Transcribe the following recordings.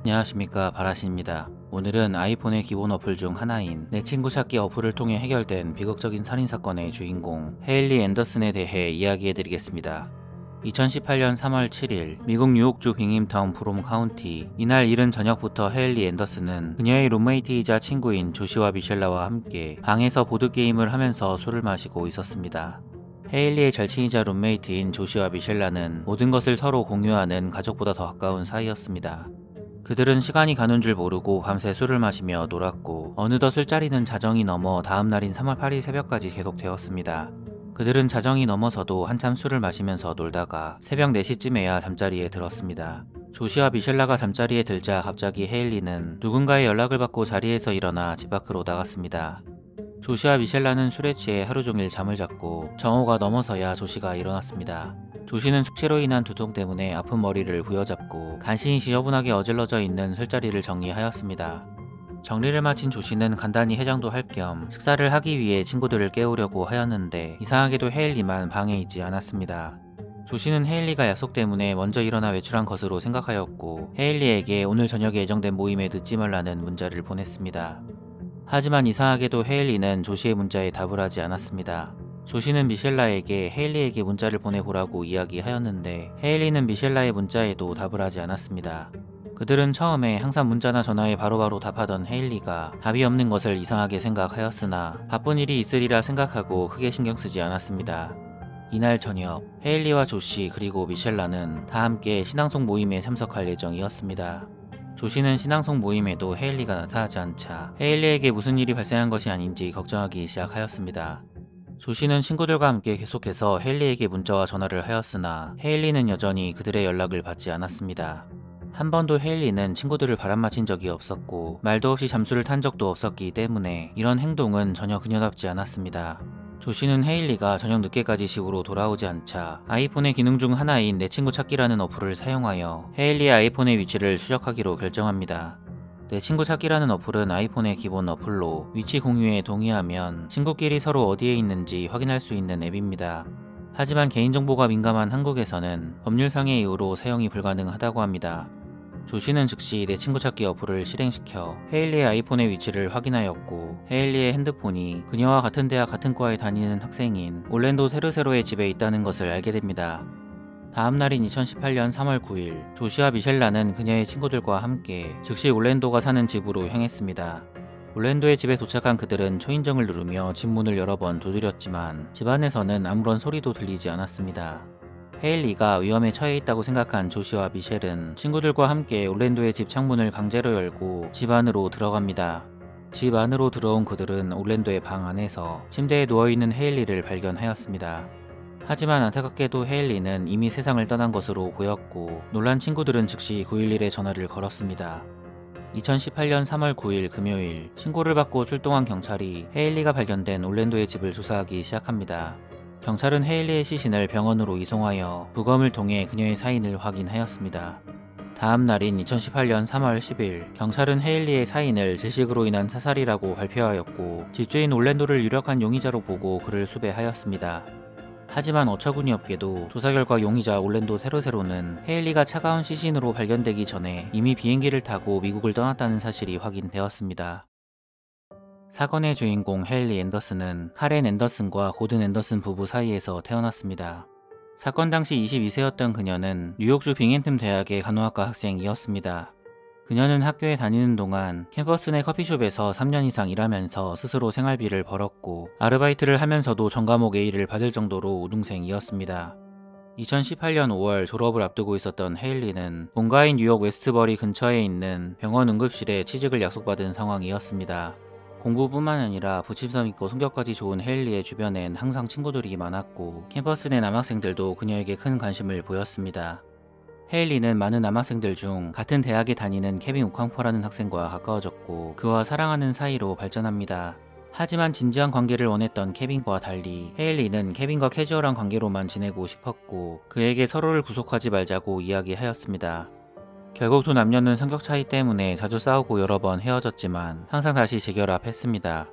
안녕하십니까, 바라신입니다. 오늘은 아이폰의 기본 어플 중 하나인 내 친구 찾기 어플을 통해 해결된 비극적인 살인사건의 주인공 헤일리 앤더슨에 대해 이야기해드리겠습니다. 2018년 3월 7일 미국 뉴욕주 빙햄타운 브롬 카운티. 이날 이른 저녁부터 헤일리 앤더슨은 그녀의 룸메이트이자 친구인 조시와 미셸라와 함께 방에서 보드게임을 하면서 술을 마시고 있었습니다. 헤일리의 절친이자 룸메이트인 조시와 미셸라는 모든 것을 서로 공유하는 가족보다 더 가까운 사이였습니다. 그들은 시간이 가는 줄 모르고 밤새 술을 마시며 놀았고 어느덧 술자리는 자정이 넘어 다음날인 3월 8일 새벽까지 계속되었습니다. 그들은 자정이 넘어서도 한참 술을 마시면서 놀다가 새벽 4시쯤에야 잠자리에 들었습니다. 조시와 미셸라가 잠자리에 들자 갑자기 헤일리는 누군가의 연락을 받고 자리에서 일어나 집 밖으로 나갔습니다. 조시와 미셸라는 술에 취해 하루 종일 잠을 잤고 정오가 넘어서야 조시가 일어났습니다. 조시는 숙취로 인한 두통 때문에 아픈 머리를 부여잡고 간신히 지저분하게 어질러져 있는 술자리를 정리하였습니다. 정리를 마친 조시는 간단히 해장도 할 겸 식사를 하기 위해 친구들을 깨우려고 하였는데 이상하게도 헤일리만 방에 있지 않았습니다. 조시는 헤일리가 약속 때문에 먼저 일어나 외출한 것으로 생각하였고 헤일리에게 오늘 저녁에 예정된 모임에 늦지 말라는 문자를 보냈습니다. 하지만 이상하게도 헤일리는 조시의 문자에 답을 하지 않았습니다. 조시는 미셸라에게 헤일리에게 문자를 보내보라고 이야기하였는데 헤일리는 미셸라의 문자에도 답을 하지 않았습니다. 그들은 처음에 항상 문자나 전화에 바로바로 답하던 헤일리가 답이 없는 것을 이상하게 생각하였으나 바쁜 일이 있으리라 생각하고 크게 신경 쓰지 않았습니다. 이날 저녁 헤일리와 조시 그리고 미셸라는 다 함께 신앙송 모임에 참석할 예정이었습니다. 조시는 신앙송 모임에도 헤일리가 나타나지 않자 헤일리에게 무슨 일이 발생한 것이 아닌지 걱정하기 시작하였습니다. 조시는 친구들과 함께 계속해서 헤일리에게 문자와 전화를 하였으나 헤일리는 여전히 그들의 연락을 받지 않았습니다. 한 번도 헤일리는 친구들을 바람맞힌 적이 없었고 말도 없이 잠수를 탄 적도 없었기 때문에 이런 행동은 전혀 그녀답지 않았습니다. 조시는 헤일리가 저녁 늦게까지 집으로 돌아오지 않자 아이폰의 기능 중 하나인 내 친구 찾기라는 어플을 사용하여 헤일리의 아이폰의 위치를 추적하기로 결정합니다. 내 친구 찾기라는 어플은 아이폰의 기본 어플로 위치 공유에 동의하면 친구끼리 서로 어디에 있는지 확인할 수 있는 앱입니다. 하지만 개인정보가 민감한 한국에서는 법률상의 이유로 사용이 불가능하다고 합니다. 조시는 즉시 내 친구 찾기 어플을 실행시켜 헤일리의 아이폰의 위치를 확인하였고 헤일리의 핸드폰이 그녀와 같은 대학 같은 과에 다니는 학생인 올랜도 테르세로의 집에 있다는 것을 알게 됩니다. 다음날인 2018년 3월 9일 조시와 미셸라는 그녀의 친구들과 함께 즉시 올랜도가 사는 집으로 향했습니다. 올랜도의 집에 도착한 그들은 초인종을 누르며 집 문을 여러 번 두드렸지만 집 안에서는 아무런 소리도 들리지 않았습니다. 헤일리가 위험에 처해 있다고 생각한 조시와 미셸은 친구들과 함께 올랜도의 집 창문을 강제로 열고 집 안으로 들어갑니다. 집 안으로 들어온 그들은 올랜도의 방 안에서 침대에 누워있는 헤일리를 발견하였습니다. 하지만 안타깝게도 헤일리는 이미 세상을 떠난 것으로 보였고 놀란 친구들은 즉시 911에 전화를 걸었습니다. 2018년 3월 9일 금요일 신고를 받고 출동한 경찰이 헤일리가 발견된 올랜도의 집을 조사하기 시작합니다. 경찰은 헤일리의 시신을 병원으로 이송하여 부검을 통해 그녀의 사인을 확인하였습니다. 다음 날인 2018년 3월 10일 경찰은 헤일리의 사인을 질식으로 인한 사살이라고 발표하였고 집주인 올랜도를 유력한 용의자로 보고 그를 수배하였습니다. 하지만 어처구니 없게도 조사 결과 용의자 올랜도 테르세로는 헤일리가 차가운 시신으로 발견되기 전에 이미 비행기를 타고 미국을 떠났다는 사실이 확인되었습니다. 사건의 주인공 헤일리 앤더슨은 카렌 앤더슨과 고든 앤더슨 부부 사이에서 태어났습니다. 사건 당시 22세였던 그녀는 뉴욕주 빙햄튼 대학의 간호학과 학생이었습니다. 그녀는 학교에 다니는 동안 캠퍼스 내 커피숍에서 3년 이상 일하면서 스스로 생활비를 벌었고 아르바이트를 하면서도 전과목 A를 받을 정도로 우등생이었습니다. 2018년 5월 졸업을 앞두고 있었던 헤일리는 본가인 뉴욕 웨스트버리 근처에 있는 병원 응급실에 취직을 약속받은 상황이었습니다. 공부뿐만 아니라 부침성 있고 성격까지 좋은 헤일리의 주변엔 항상 친구들이 많았고 캠퍼스 내 남학생들도 그녀에게 큰 관심을 보였습니다. 헤일리는 많은 남학생들 중 같은 대학에 다니는 케빈 우캉퍼라는 학생과 가까워졌고 그와 사랑하는 사이로 발전합니다. 하지만 진지한 관계를 원했던 케빈과 달리 헤일리는 케빈과 캐주얼한 관계로만 지내고 싶었고 그에게 서로를 구속하지 말자고 이야기하였습니다. 결국 두 남녀는 성격 차이 때문에 자주 싸우고 여러 번 헤어졌지만 항상 다시 재결합했습니다.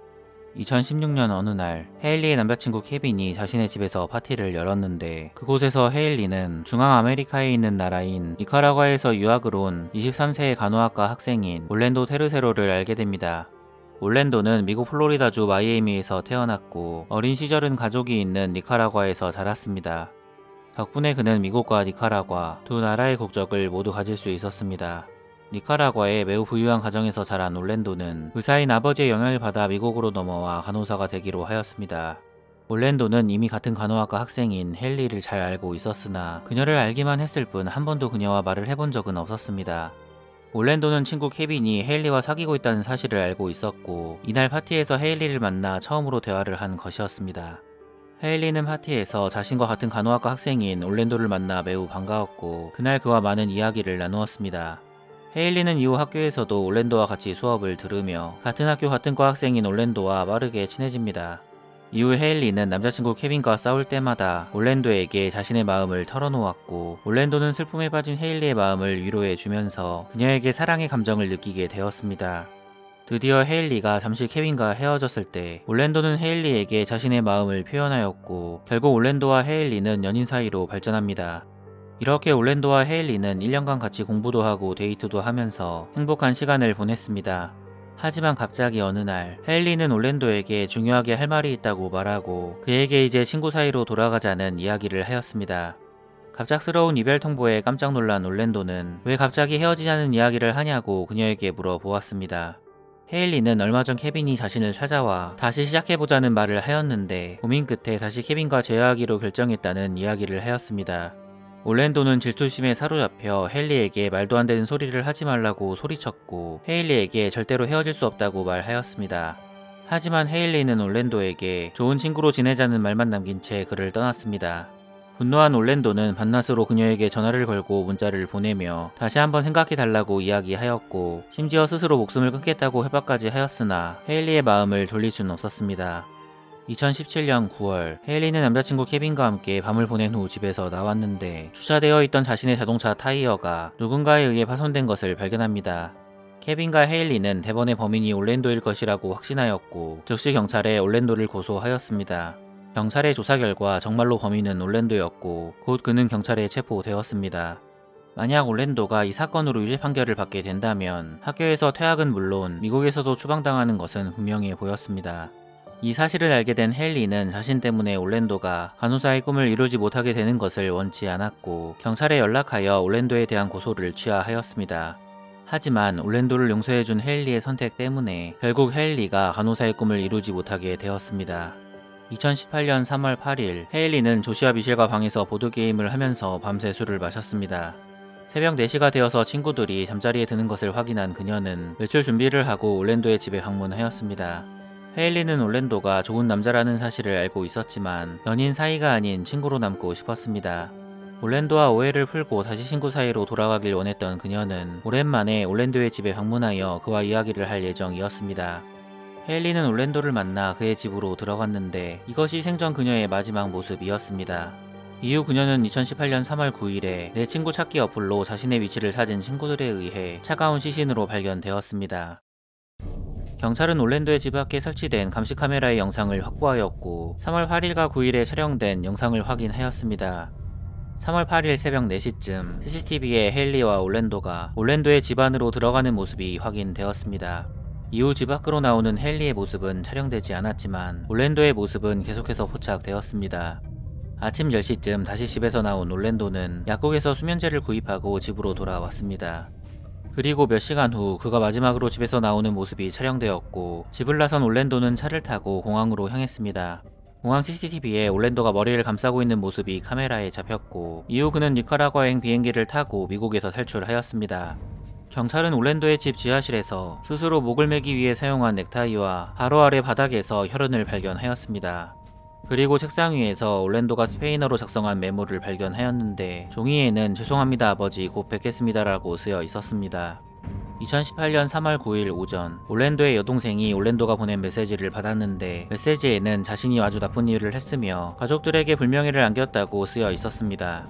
2016년 어느 날 헤일리의 남자친구 케빈이 자신의 집에서 파티를 열었는데 그곳에서 헤일리는 중앙 아메리카에 있는 나라인 니카라과에서 유학을 온 23세의 간호학과 학생인 올랜도 테르세로를 알게 됩니다. 올랜도는 미국 플로리다주 마이애미에서 태어났고 어린 시절은 가족이 있는 니카라과에서 자랐습니다. 덕분에 그는 미국과 니카라과 두 나라의 국적을 모두 가질 수 있었습니다. 니카라과의 매우 부유한 가정에서 자란 올랜도는 의사인 아버지의 영향을 받아 미국으로 넘어와 간호사가 되기로 하였습니다. 올랜도는 이미 같은 간호학과 학생인 헨리를 잘 알고 있었으나 그녀를 알기만 했을 뿐 한 번도 그녀와 말을 해본 적은 없었습니다. 올랜도는 친구 케빈이 헤일리와 사귀고 있다는 사실을 알고 있었고 이날 파티에서 헤일리를 만나 처음으로 대화를 한 것이었습니다. 헤일리는 파티에서 자신과 같은 간호학과 학생인 올랜도를 만나 매우 반가웠고 그날 그와 많은 이야기를 나누었습니다. 헤일리는 이후 학교에서도 올랜도와 같이 수업을 들으며 같은 학교 같은 과 학생인 올랜도와 빠르게 친해집니다. 이후 헤일리는 남자친구 케빈과 싸울 때마다 올랜도에게 자신의 마음을 털어놓았고 올랜도는 슬픔에 빠진 헤일리의 마음을 위로해주면서 그녀에게 사랑의 감정을 느끼게 되었습니다. 드디어 헤일리가 잠시 케빈과 헤어졌을 때 올랜도는 헤일리에게 자신의 마음을 표현하였고 결국 올랜도와 헤일리는 연인 사이로 발전합니다. 이렇게 올랜도와 헤일리는 1년간 같이 공부도 하고 데이트도 하면서 행복한 시간을 보냈습니다. 하지만 갑자기 어느 날 헤일리는 올랜도에게 중요하게 할 말이 있다고 말하고 그에게 이제 친구 사이로 돌아가자는 이야기를 하였습니다. 갑작스러운 이별 통보에 깜짝 놀란 올랜도는 왜 갑자기 헤어지자는 이야기를 하냐고 그녀에게 물어보았습니다. 헤일리는 얼마 전 케빈이 자신을 찾아와 다시 시작해보자는 말을 하였는데 고민 끝에 다시 케빈과 재회하기로 결정했다는 이야기를 하였습니다. 올랜도는 질투심에 사로잡혀 헤일리에게 말도 안 되는 소리를 하지 말라고 소리쳤고 헤일리에게 절대로 헤어질 수 없다고 말하였습니다. 하지만 헤일리는 올랜도에게 좋은 친구로 지내자는 말만 남긴 채 그를 떠났습니다. 분노한 올랜도는 반나스로 그녀에게 전화를 걸고 문자를 보내며 다시 한번 생각해달라고 이야기하였고 심지어 스스로 목숨을 끊겠다고 협박까지 하였으나 헤일리의 마음을 돌릴 수는 없었습니다. 2017년 9월 헤일리는 남자친구 케빈과 함께 밤을 보낸 후 집에서 나왔는데 주차되어 있던 자신의 자동차 타이어가 누군가에 의해 파손된 것을 발견합니다. 케빈과 헤일리는 대번의 범인이 올랜도일 것이라고 확신하였고 즉시 경찰에 올랜도를 고소하였습니다. 경찰의 조사 결과 정말로 범인은 올랜도였고 곧 그는 경찰에 체포되었습니다. 만약 올랜도가 이 사건으로 유죄 판결을 받게 된다면 학교에서 퇴학은 물론 미국에서도 추방당하는 것은 분명해 보였습니다. 이 사실을 알게 된 헤일리는 자신 때문에 올랜도가 간호사의 꿈을 이루지 못하게 되는 것을 원치 않았고 경찰에 연락하여 올랜도에 대한 고소를 취하하였습니다. 하지만 올랜도를 용서해준 헤일리의 선택 때문에 결국 헤일리가 간호사의 꿈을 이루지 못하게 되었습니다. 2018년 3월 8일 헤일리는 조시아 미셸과 방에서 보드게임을 하면서 밤새 술을 마셨습니다. 새벽 4시가 되어서 친구들이 잠자리에 드는 것을 확인한 그녀는 외출 준비를 하고 올랜도의 집에 방문하였습니다. 헤일리는 올랜도가 좋은 남자라는 사실을 알고 있었지만 연인 사이가 아닌 친구로 남고 싶었습니다. 올랜도와 오해를 풀고 다시 친구 사이로 돌아가길 원했던 그녀는 오랜만에 올랜도의 집에 방문하여 그와 이야기를 할 예정이었습니다. 헤일리는 올랜도를 만나 그의 집으로 들어갔는데 이것이 생전 그녀의 마지막 모습이었습니다. 이후 그녀는 2018년 3월 9일에 내 친구 찾기 어플로 자신의 위치를 찾은 친구들에 의해 차가운 시신으로 발견되었습니다. 경찰은 올랜도의 집 밖에 설치된 감시 카메라의 영상을 확보하였고 3월 8일과 9일에 촬영된 영상을 확인하였습니다. 3월 8일 새벽 4시쯤 CCTV에 헤일리와 올랜도가 올랜도의 집 안으로 들어가는 모습이 확인되었습니다. 이후 집 밖으로 나오는 헤일리의 모습은 촬영되지 않았지만 올랜도의 모습은 계속해서 포착되었습니다. 아침 10시쯤 다시 집에서 나온 올랜도는 약국에서 수면제를 구입하고 집으로 돌아왔습니다. 그리고 몇 시간 후 그가 마지막으로 집에서 나오는 모습이 촬영되었고 집을 나선 올랜도는 차를 타고 공항으로 향했습니다. 공항 CCTV에 올랜도가 머리를 감싸고 있는 모습이 카메라에 잡혔고 이후 그는 니카라과행 비행기를 타고 미국에서 탈출하였습니다. 경찰은 올랜도의 집 지하실에서 스스로 목을 매기 위해 사용한 넥타이와 바로 아래 바닥에서 혈흔을 발견하였습니다. 그리고 책상 위에서 올랜도가 스페인어로 작성한 메모를 발견하였는데 종이에는 죄송합니다 아버지 곧 뵙겠습니다라고 쓰여 있었습니다. 2018년 3월 9일 오전 올랜도의 여동생이 올랜도가 보낸 메시지를 받았는데 메시지에는 자신이 아주 나쁜 일을 했으며 가족들에게 불명예를 안겼다고 쓰여 있었습니다.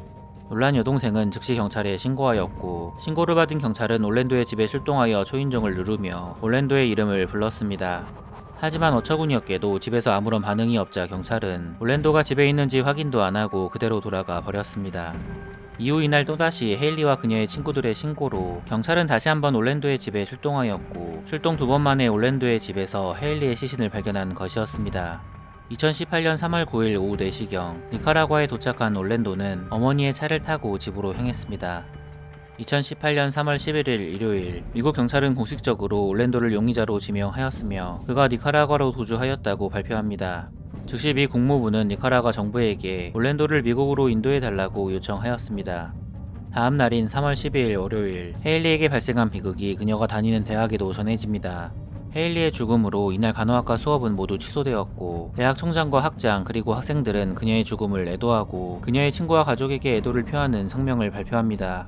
놀란 여동생은 즉시 경찰에 신고하였고 신고를 받은 경찰은 올랜도의 집에 출동하여 초인종을 누르며 올랜도의 이름을 불렀습니다. 하지만 어처구니없게도 집에서 아무런 반응이 없자 경찰은 올랜도가 집에 있는지 확인도 안하고 그대로 돌아가 버렸습니다. 이후 이날 또다시 헤일리와 그녀의 친구들의 신고로 경찰은 다시 한번 올랜도의 집에 출동하였고, 출동 2번 만에 올랜도의 집에서 헤일리의 시신을 발견한 것이었습니다. 2018년 3월 9일 오후 4시경 니카라과에 도착한 올랜도는 어머니의 차를 타고 집으로 향했습니다. 2018년 3월 11일 일요일, 미국 경찰은 공식적으로 올랜도를 용의자로 지명하였으며 그가 니카라과로 도주하였다고 발표합니다. 즉시 미 국무부는 니카라과 정부에게 올랜도를 미국으로 인도해달라고 요청하였습니다. 다음 날인 3월 12일 월요일, 헤일리에게 발생한 비극이 그녀가 다니는 대학에도 전해집니다. 헤일리의 죽음으로 이날 간호학과 수업은 모두 취소되었고, 대학 총장과 학장 그리고 학생들은 그녀의 죽음을 애도하고 그녀의 친구와 가족에게 애도를 표하는 성명을 발표합니다.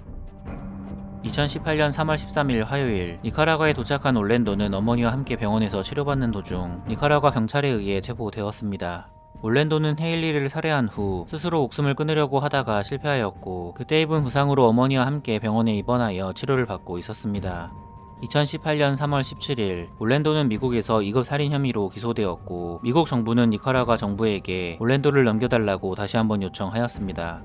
2018년 3월 13일 화요일, 니카라과에 도착한 올랜도는 어머니와 함께 병원에서 치료받는 도중 니카라과 경찰에 의해 체포되었습니다. 올랜도는 헤일리를 살해한 후 스스로 목숨을 끊으려고 하다가 실패하였고, 그때 입은 부상으로 어머니와 함께 병원에 입원하여 치료를 받고 있었습니다. 2018년 3월 17일, 올랜도는 미국에서 2급 살인 혐의로 기소되었고, 미국 정부는 니카라과 정부에게 올랜도를 넘겨달라고 다시 한번 요청하였습니다.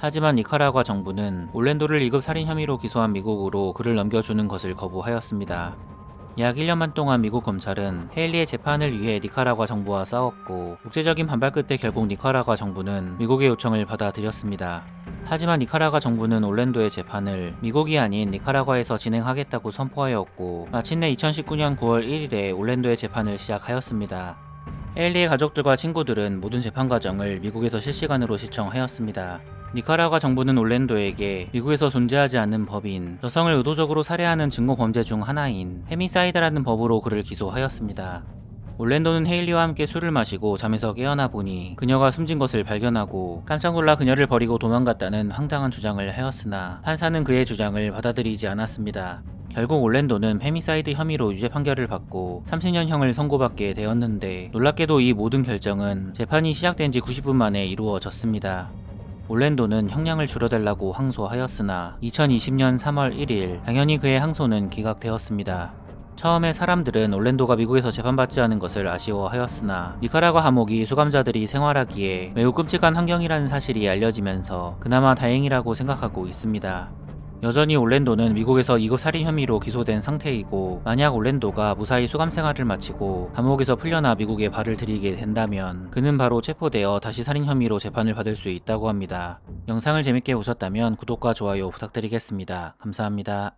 하지만 니카라과 정부는 올랜도를 2급 살인 혐의로 기소한 미국으로 그를 넘겨주는 것을 거부하였습니다. 약 1년만 동안 미국 검찰은 헤일리의 재판을 위해 니카라과 정부와 싸웠고, 국제적인 반발 끝에 결국 니카라과 정부는 미국의 요청을 받아들였습니다. 하지만 니카라과 정부는 올랜도의 재판을 미국이 아닌 니카라과에서 진행하겠다고 선포하였고, 마침내 2019년 9월 1일에 올랜도의 재판을 시작하였습니다. 헤일리의 가족들과 친구들은 모든 재판 과정을 미국에서 실시간으로 시청하였습니다. 니카라과 정부는 올랜도에게 미국에서 존재하지 않는 법인 여성을 의도적으로 살해하는 증거범죄 중 하나인 페미사이드라는 법으로 그를 기소하였습니다. 올랜도는 헤일리와 함께 술을 마시고 잠에서 깨어나 보니 그녀가 숨진 것을 발견하고 깜짝 놀라 그녀를 버리고 도망갔다는 황당한 주장을 하였으나 판사는 그의 주장을 받아들이지 않았습니다. 결국 올랜도는 페미사이드 혐의로 유죄 판결을 받고 30년형을 선고받게 되었는데, 놀랍게도 이 모든 결정은 재판이 시작된 지 90분 만에 이루어졌습니다. 올랜도는 형량을 줄여달라고 항소하였으나 2020년 3월 1일 당연히 그의 항소는 기각되었습니다. 처음에 사람들은 올랜도가 미국에서 재판받지 않은 것을 아쉬워하였으나 니카라과 감옥이 수감자들이 생활하기에 매우 끔찍한 환경이라는 사실이 알려지면서 그나마 다행이라고 생각하고 있습니다. 여전히 올랜도는 미국에서 2급 살인 혐의로 기소된 상태이고, 만약 올랜도가 무사히 수감 생활을 마치고 감옥에서 풀려나 미국에 발을 들이게 된다면 그는 바로 체포되어 다시 살인 혐의로 재판을 받을 수 있다고 합니다. 영상을 재밌게 보셨다면 구독과 좋아요 부탁드리겠습니다. 감사합니다.